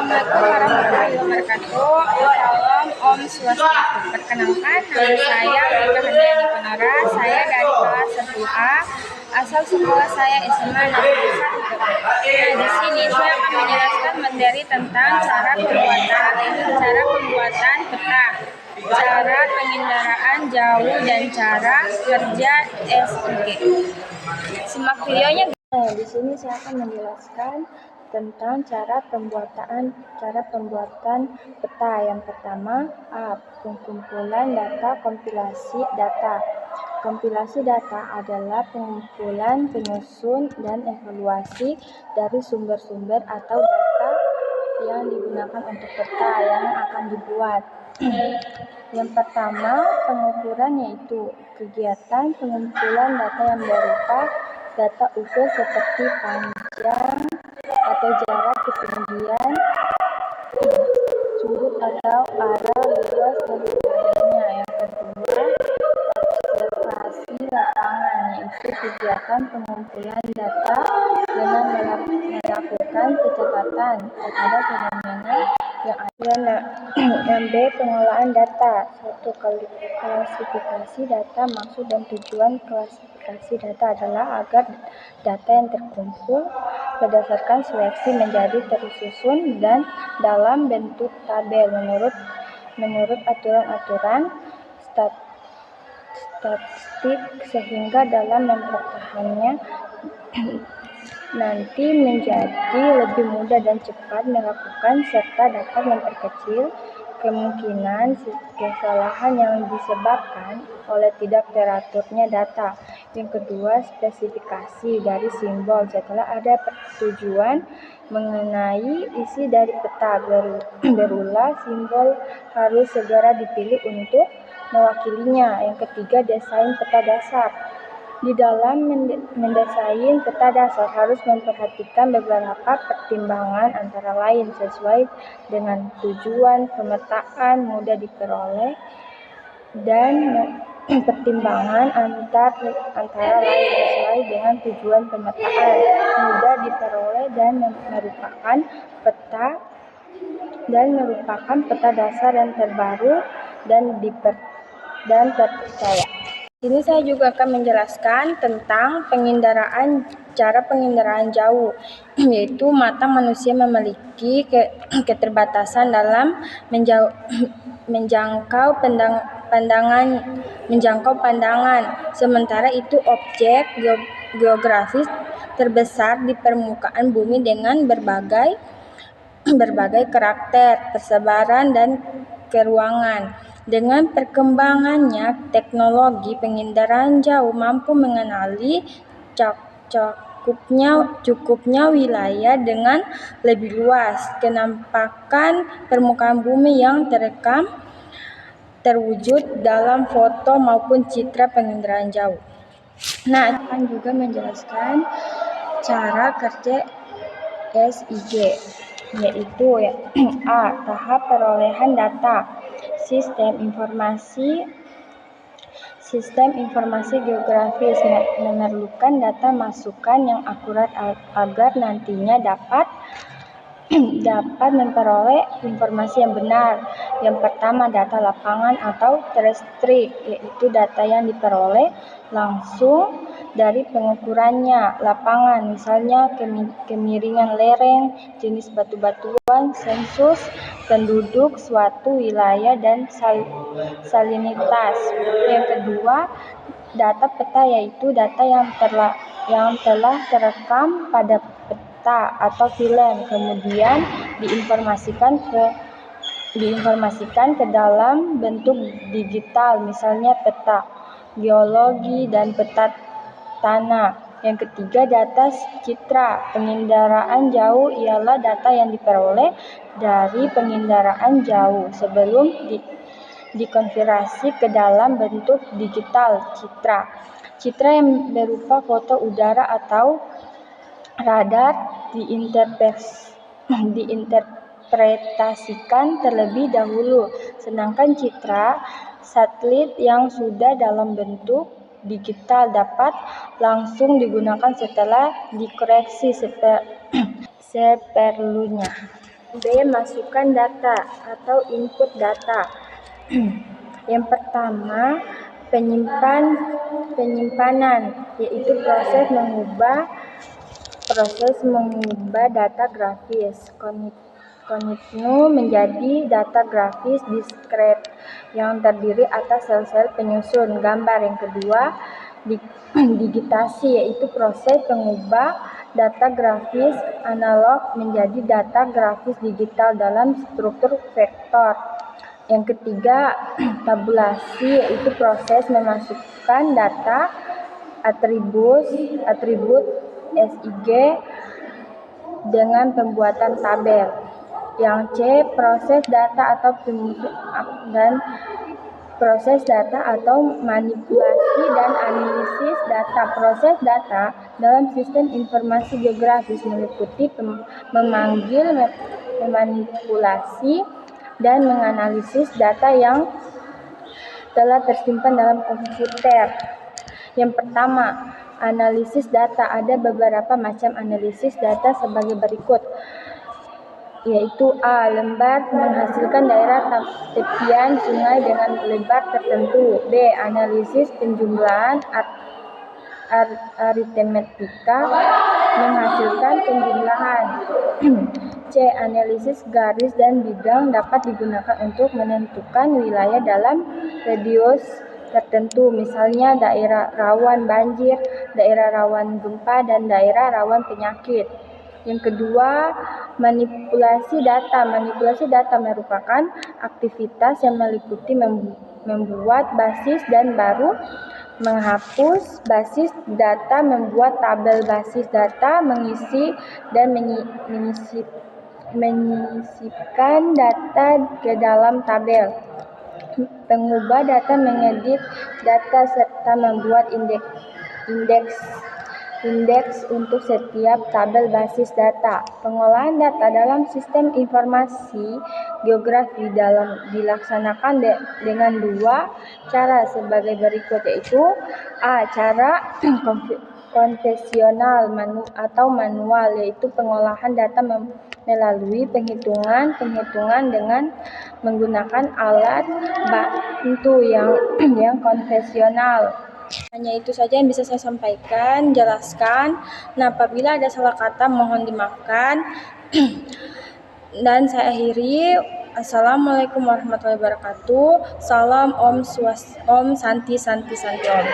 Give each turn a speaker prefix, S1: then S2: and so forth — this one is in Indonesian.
S1: Assalamualaikum warahmatullahi wabarakatuh. Salam Om Swastiastu. Perkenalkan, nama saya Rika Handayani Penora. Saya dari kelas 1A. Asal sekolah saya SMA Negeri 1. Di sini saya akan menjelaskan materi tentang cara pembuatan peta, cara pengendaraan jauh dan cara kerja SIG. Simak videonya. Di sini saya akan menjelaskan tentang cara pembuatan peta. Yang pertama, pengumpulan data, kompilasi data. Kompilasi data adalah pengumpulan, penyusun, dan evaluasi dari sumber-sumber atau data yang digunakan untuk peta yang akan dibuat. Yang pertama, pengukuran, yaitu kegiatan pengumpulan data yang berupa data ukur seperti panjang atau jarak, ketinggian, sudut atau arah, luas, dan sebagainya. Yang kedua, observasi lapangan, yaitu kegiatan pengumpulan data dengan melakukan pencatatan terhadap fenomena yang ada. Yang B, pengolahan data. 1. Klasifikasi data. Maksud dan tujuan klasifikasi data adalah agar data yang terkumpul berdasarkan seleksi menjadi tersusun dan dalam bentuk tabel menurut aturan-aturan statistik, sehingga dalam mempertahankannya nanti menjadi lebih mudah dan cepat melakukan serta dapat memperkecil kemungkinan kesalahan yang disebabkan oleh tidak teraturnya data. Yang kedua, spesifikasi dari simbol. Setelah ada tujuan mengenai isi dari peta, barulah simbol harus segera dipilih untuk mewakilinya. Yang ketiga, desain peta dasar. Di dalam mendesain peta dasar harus memperhatikan beberapa pertimbangan, antara lain sesuai dengan tujuan pemetaan, mudah diperoleh, dan pertimbangan antara lain sesuai dengan tujuan pemetaan, mudah diperoleh, dan merupakan peta dasar yang terbaru dan terpercaya. Ini saya juga akan menjelaskan tentang cara pengendaraan jauh, yaitu mata manusia memiliki keterbatasan dalam menjangkau pandangan. Sementara itu, objek geografis terbesar di permukaan bumi dengan berbagai karakter, persebaran, dan keruangan. Dengan perkembangannya teknologi, pengendaraan jauh mampu mengenali cukupnya wilayah dengan lebih luas. Kenampakan permukaan bumi yang terekam terwujud dalam foto maupun citra pengendaraan jauh. Nah, akan juga menjelaskan cara kerja SIG, yaitu A. Tahap perolehan data. Sistem informasi geografis memerlukan data masukan yang akurat agar nantinya dapat memperoleh informasi yang benar. Yang pertama, data lapangan atau terestri, yaitu data yang diperoleh langsung dari pengukurannya lapangan, misalnya kemiringan lereng, jenis batu-batuan, sensus penduduk suatu wilayah, dan salinitas. Yang kedua, data peta, yaitu data yang telah terekam pada peta atau film, kemudian diinformasikan ke dalam bentuk digital, misalnya peta geologi dan peta tanah. Yang ketiga, data citra. Pengendaraan jauh ialah data yang diperoleh dari pengendaraan jauh sebelum dikonversi ke dalam bentuk digital, citra. Citra yang berupa foto udara atau radar diinterpretasikan terlebih dahulu, sedangkan citra satelit yang sudah dalam bentuk digital dapat langsung digunakan setelah dikoreksi seperlunya. B. Masukkan data atau input data. Yang pertama, penyimpanan, yaitu proses mengubah data grafis kontinu menjadi data grafis diskret yang terdiri atas sel-sel penyusun gambar. Yang kedua, digitasi, yaitu proses mengubah data grafis analog menjadi data grafis digital dalam struktur vektor. Yang ketiga, tabulasi, yaitu proses memasukkan data atribut SIG dengan pembuatan tabel. Yang C, proses data atau manipulasi dan analisis data. Proses data dalam sistem informasi geografis meliputi memanggil, memanipulasi, dan menganalisis data yang telah tersimpan dalam komputer. Yang pertama, analisis data. Ada beberapa macam analisis data sebagai berikut, yaitu A. Lembar menghasilkan daerah tepian sungai dengan lebar tertentu. B. Analisis penjumlahan aritmetika menghasilkan penjumlahan. C. Analisis garis dan bidang dapat digunakan untuk menentukan wilayah dalam radius tertentu, misalnya daerah rawan banjir, daerah rawan gempa, dan daerah rawan penyakit. Yang kedua, manipulasi data. Manipulasi data merupakan aktivitas yang meliputi membuat basis dan baru menghapus basis data, membuat tabel basis data, mengisi dan menyisipkan data ke dalam tabel, mengubah data, mengedit data, serta membuat indeks untuk setiap tabel basis data. Pengolahan data dalam sistem informasi geografi dilaksanakan dengan dua cara sebagai berikut, yaitu A. Cara konvensional atau manual, yaitu pengolahan data melalui penghitungan dengan menggunakan alat bantu yang konvensional. Hanya itu saja yang bisa saya jelaskan. Nah, apabila ada salah kata mohon dimaafkan. Dan saya akhiri. Assalamualaikum warahmatullahi wabarakatuh. Salam Om Santi Om.